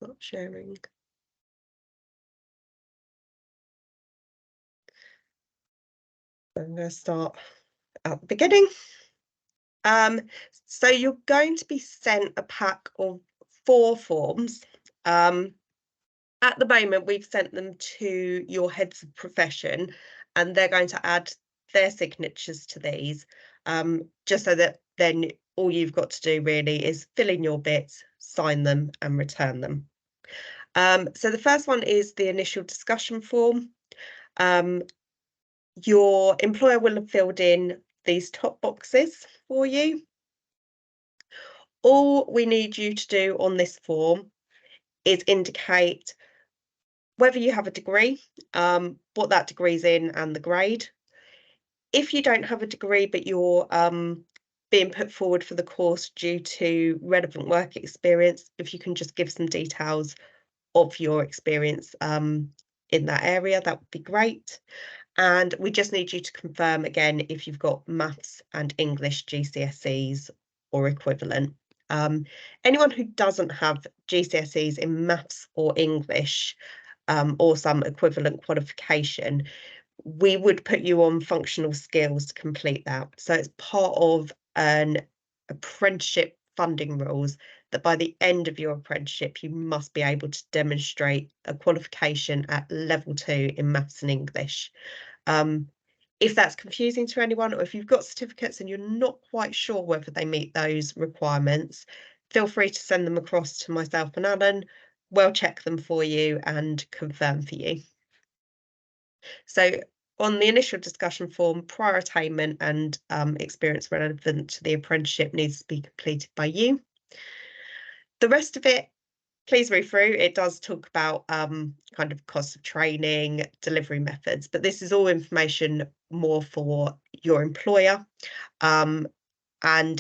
not sharing. I'm going to start at the beginning. So you're going to be sent a pack of 4 forms. At the moment, we've sent them to your heads of profession, and they're going to add their signatures to these, just so that then all you've got to do really is fill in your bits, sign them, and return them. So the first one is the initial discussion form. Your employer will have filled in these top boxes for you. All we need you to do on this form is indicate whether you have a degree, what that degree's in, and the grade. If you don't have a degree but you're being put forward for the course due to relevant work experience, if you can just give some details of your experience in that area, that would be great. And we just need you to confirm again if you've got maths and English GCSEs or equivalent. Anyone who doesn't have GCSEs in maths or English or some equivalent qualification, we would put you on functional skills to complete that. So it's part of an apprenticeship funding rules that by the end of your apprenticeship, you must be able to demonstrate a qualification at level 2 in maths and English. If that's confusing to anyone, or if you've got certificates and you're not quite sure whether they meet those requirements, feel free to send them across to myself and Alan. We'll check them for you and confirm for you. So on the initial discussion form, prior attainment and experience relevant to the apprenticeship needs to be completed by you. The rest of it, please read through. It does talk about kind of cost of training, delivery methods, but this is all information more for your employer and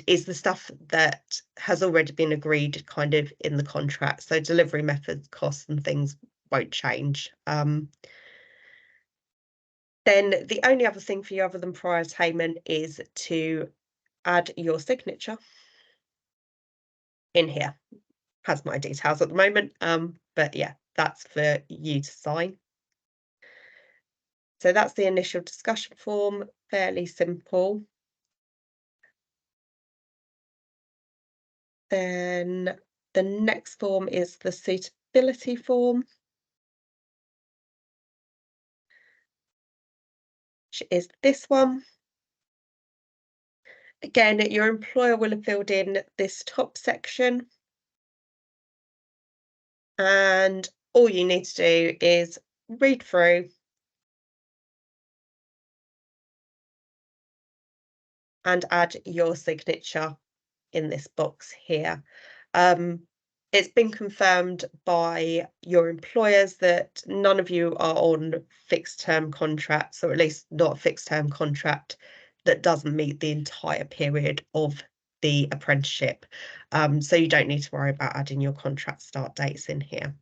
is the stuff that has already been agreed kind of in the contract. So delivery methods, costs and things won't change. Then the only other thing for you other than prior attainment is to add your signature in here. Has my details at the moment, but yeah, that's for you to sign. So that's the initial discussion form, fairly simple. Then the next form is the suitability form, which is this one. Again, your employer will have filled in this top section, and all you need to do is read through and add your signature in this box here. It's been confirmed by your employers that none of you are on fixed term contracts, or at least not a fixed term contract that doesn't meet the entire period of the apprenticeship. So you don't need to worry about adding your contract start dates in here.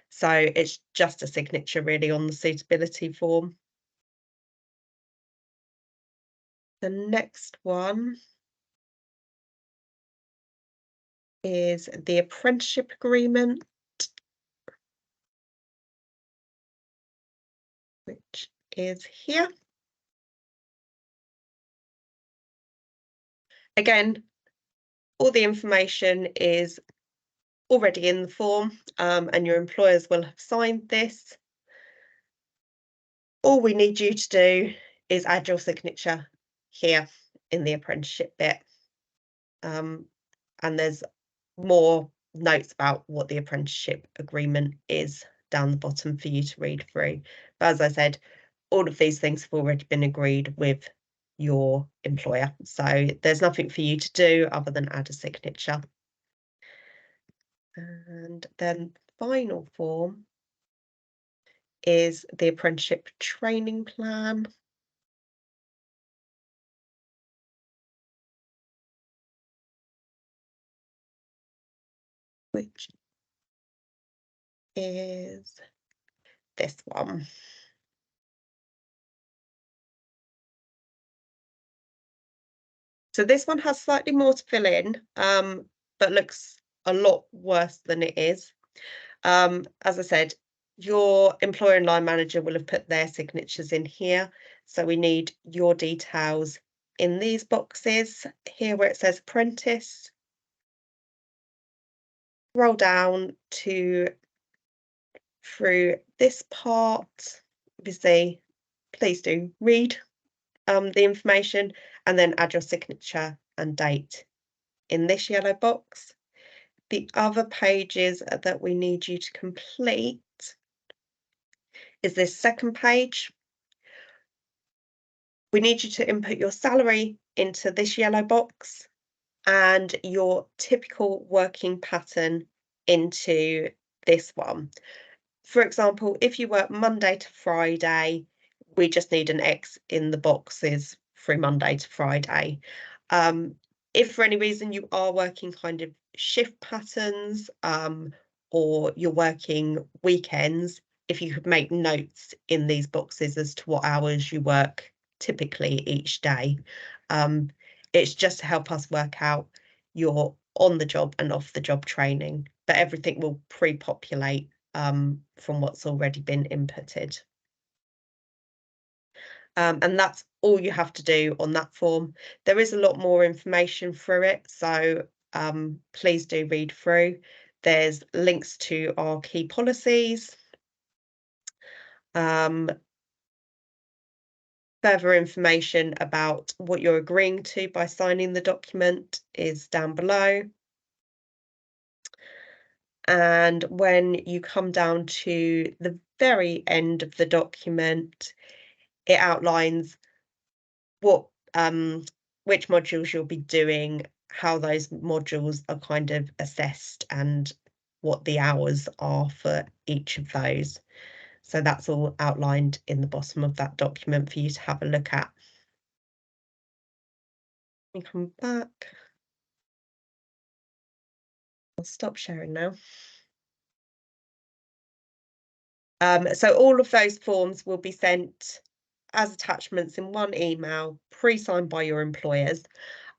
So it's just a signature really on the suitability form. The next one is the apprenticeship agreement, which is here. Again, all the information is already in the form, and your employers will have signed this. All we need you to do is add your signature here in the apprenticeship bit. And there's more notes about what the apprenticeship agreement is down the bottom for you to read through. But as I said, all of these things have already been agreed with your employer. So there's nothing for you to do other than add a signature. And then final form is the apprenticeship training plan, which is this one. So this one has slightly more to fill in, but looks a lot worse than it is. As I said, your employer and line manager will have put their signatures in here. So we need your details in these boxes here where it says apprentice. Roll down to through this part. Obviously, please do read the information and then add your signature and date in this yellow box. The other pages that we need you to complete is this second page. We need you to input your salary into this yellow box and your typical working pattern into this one. For example, if you work Monday to Friday, we just need an X in the boxes through Monday to Friday. If for any reason you are working kind of shift patterns, or you're working weekends, if you could make notes in these boxes as to what hours you work typically each day. It's just to help us work out your on the job and off the job training, but everything will pre-populate from what's already been inputted. And that's all you have to do on that form. There is a lot more information through it, so please do read through. There's links to our key policies. Further information about what you're agreeing to by signing the document is down below. And when you come down to the very end of the document, it outlines what which modules you'll be doing, how those modules are kind of assessed, and what the hours are for each of those. So that's all outlined in the bottom of that document for you to have a look at. Let me come back. I'll stop sharing now. So all of those forms will be sent as attachments in one email, pre-signed by your employers.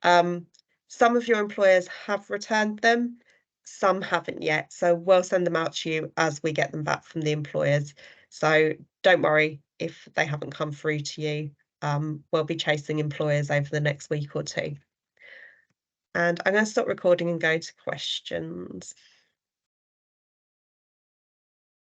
Some of your employers have returned them, some haven't yet. So we'll send them out to you as we get them back from the employers. So don't worry if they haven't come through to you. We'll be chasing employers over the next week or two. And I'm going to stop recording and go to questions.